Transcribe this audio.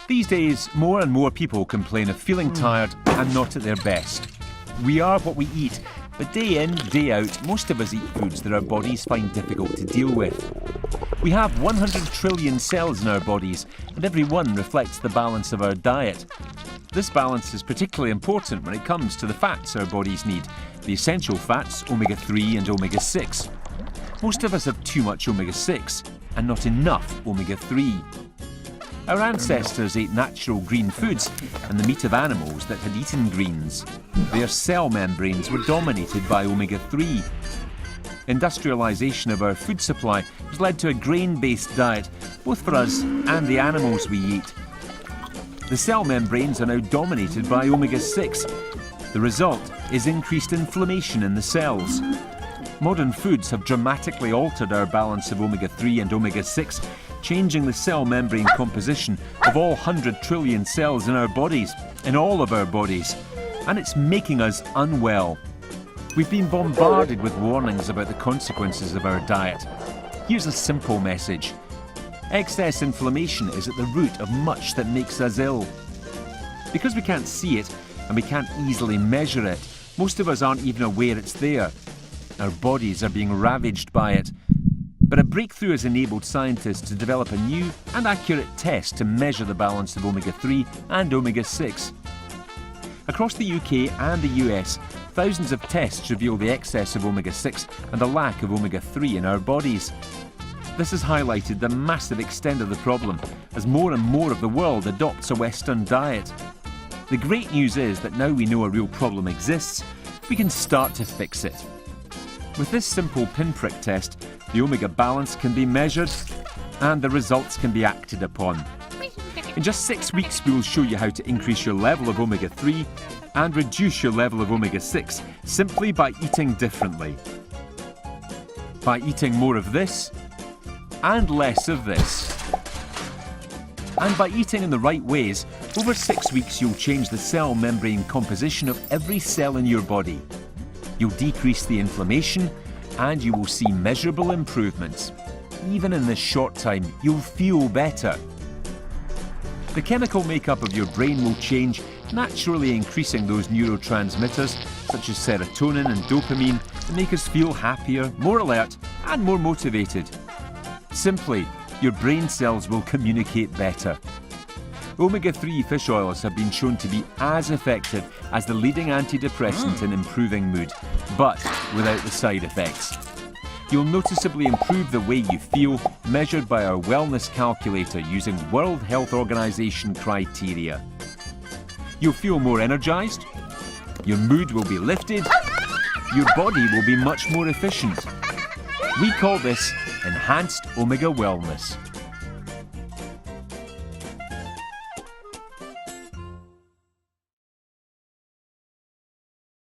These days, more and more people complain of feeling tired and not at their best. We are what we eat, but day in, day out, most of us eat foods that our bodies find difficult to deal with. We have 100 trillion cells in our bodies, and every one reflects the balance of our diet. This balance is particularly important when it comes to the fats our bodies need, the essential fats omega-3 and omega-6. Most of us have too much omega-6 and not enough omega-3. Our ancestors ate natural green foods and the meat of animals that had eaten greens. Their cell membranes were dominated by omega-3. Industrialisation of our food supply has led to a grain-based diet, both for us and the animals we eat. The cell membranes are now dominated by omega-6. The result is increased inflammation in the cells. Modern foods have dramatically altered our balance of omega-3 and omega-6, changing the cell membrane composition of all 100 trillion cells in our bodies, in all of our bodies, and it's making us unwell. We've been bombarded with warnings about the consequences of our diet. Here's a simple message. Excess inflammation is at the root of much that makes us ill. Because we can't see it and we can't easily measure it, most of us aren't even aware it's there. Our bodies are being ravaged by it. But a breakthrough has enabled scientists to develop a new and accurate test to measure the balance of omega-3 and omega-6. Across the UK and the US, thousands of tests reveal the excess of omega-6 and the lack of omega-3 in our bodies. This has highlighted the massive extent of the problem as more and more of the world adopts a Western diet. The great news is that now we know a real problem exists, we can start to fix it. With this simple pinprick test, the omega balance can be measured and the results can be acted upon. In just 6 weeks, we will show you how to increase your level of omega-3 and reduce your level of omega-6 simply by eating differently. By eating more of this and less of this. And by eating in the right ways, over 6 weeks you'll change the cell membrane composition of every cell in your body. You'll decrease the inflammation and you will see measurable improvements. Even in this short time, you'll feel better. The chemical makeup of your brain will change, naturally increasing those neurotransmitters such as serotonin and dopamine that make us feel happier, more alert and more motivated. Simply, your brain cells will communicate better. Omega-3 fish oils have been shown to be as effective as the leading antidepressant in improving mood, but without the side effects. You'll noticeably improve the way you feel, measured by our wellness calculator using World Health Organization criteria. You'll feel more energized, your mood will be lifted, your body will be much more efficient. We call this enhanced omega wellness.